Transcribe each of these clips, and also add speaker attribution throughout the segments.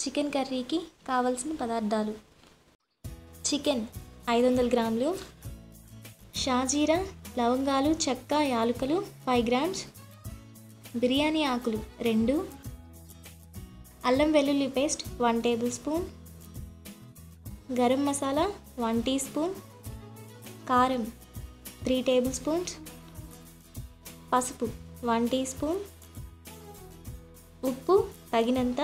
Speaker 1: Chicken కర్రీకి కావలసిన పదార్థాలు: చికెన్ 500 గ్రాములు, షాజీరా, లవంగాలు, చెక్క, యాలకులు 5 గ్రామ్స్, బిర్యానీ ఆకులు 2, అల్లం వెల్లుల్లి paste 1 tablespoon, garam masala 1 teaspoon, కారం 3 టేబుల్ స్పూన్స్, పసుపు 1 టీ స్పూన్, ఉప్పు తగినంత,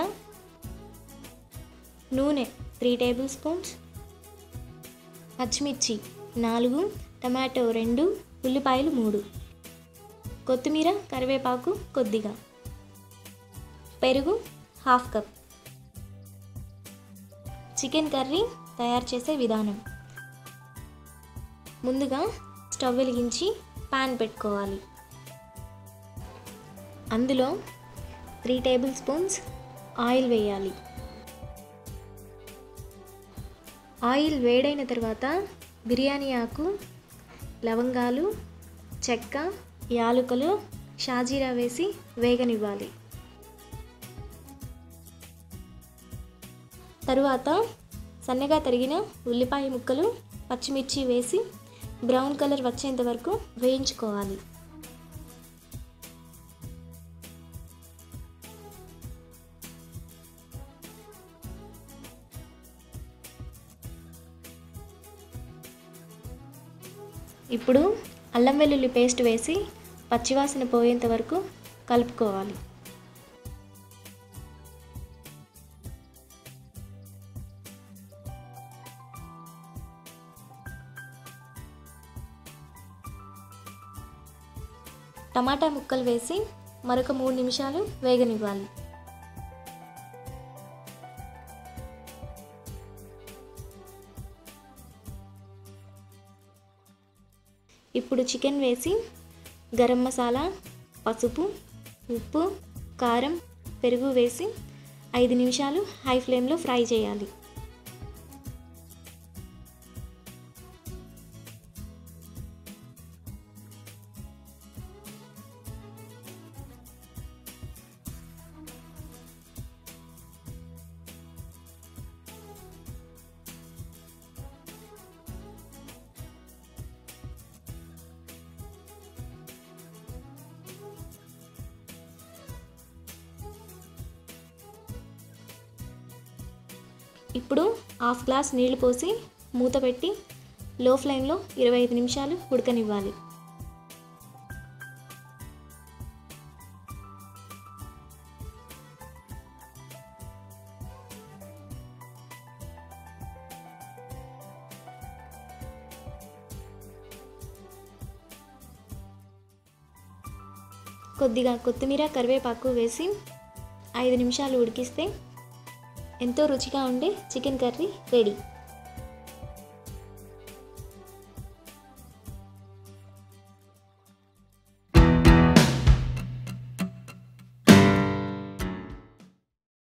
Speaker 1: నూనె 3 టేబుల్ స్పూన్స్, పచ్చిమిర్చి 4, టమాటో 2, ఉల్లిపాయలు 3, కొత్తిమీర కరివేపాకు కొద్దిగా, పెరుగు 1/2 కప్. చికెన్ కర్రీ తయారు చేసే విధానం: ముందుగా స్టవ్ వెలిగించి పాన్ పెట్టుకోవాలి. అందులో 3 టేబుల్ స్పూన్స్ ఆయిల్ వేయాలి. ఆయిల్ వేడైన తర్వాత బిర్యానీ ఆకు, లవంగాలు, చెక్క, యాలకులు, షాజీరా వేసి వేగనివ్వాలి. తరువాత సన్నగా తరిగిన ఉల్లిపాయ ముక్కలు, పచ్చిమిర్చి వేసి బ్రౌన్ కలర్ వచ్చేంత వరకు వేయించుకోవాలి. ఇప్పుడు అల్లం వెల్లుల్లి పేస్ట్ వేసి పచ్చివాసన పోయేంత వరకు కలుపుకోవాలి. టమాటా ముక్కలు వేసి మరొక 3 నిమిషాలు వేగనివ్వాలి. ఇప్పుడు చికెన్ వేసి గరం మసాలా, పసుపు, ఉప్పు, కారం, పెరుగు వేసి 5 నిమిషాలు హై ఫ్లేమ్లో ఫ్రై చేయాలి. ఇప్పుడు 1/2 గ్లాస్ నీళ్లు పోసి మూత పెట్టి లో ఫ్లేమ్లో 25 నిమిషాలు ఉడకనివ్వాలి. కొద్దిగా కొత్తిమీర, కరివేపాకు వేసి 5 నిమిషాలు ఉడికిస్తే ఎంతో రుచిగా ఉండే చికెన్ కర్రీ రెడీ.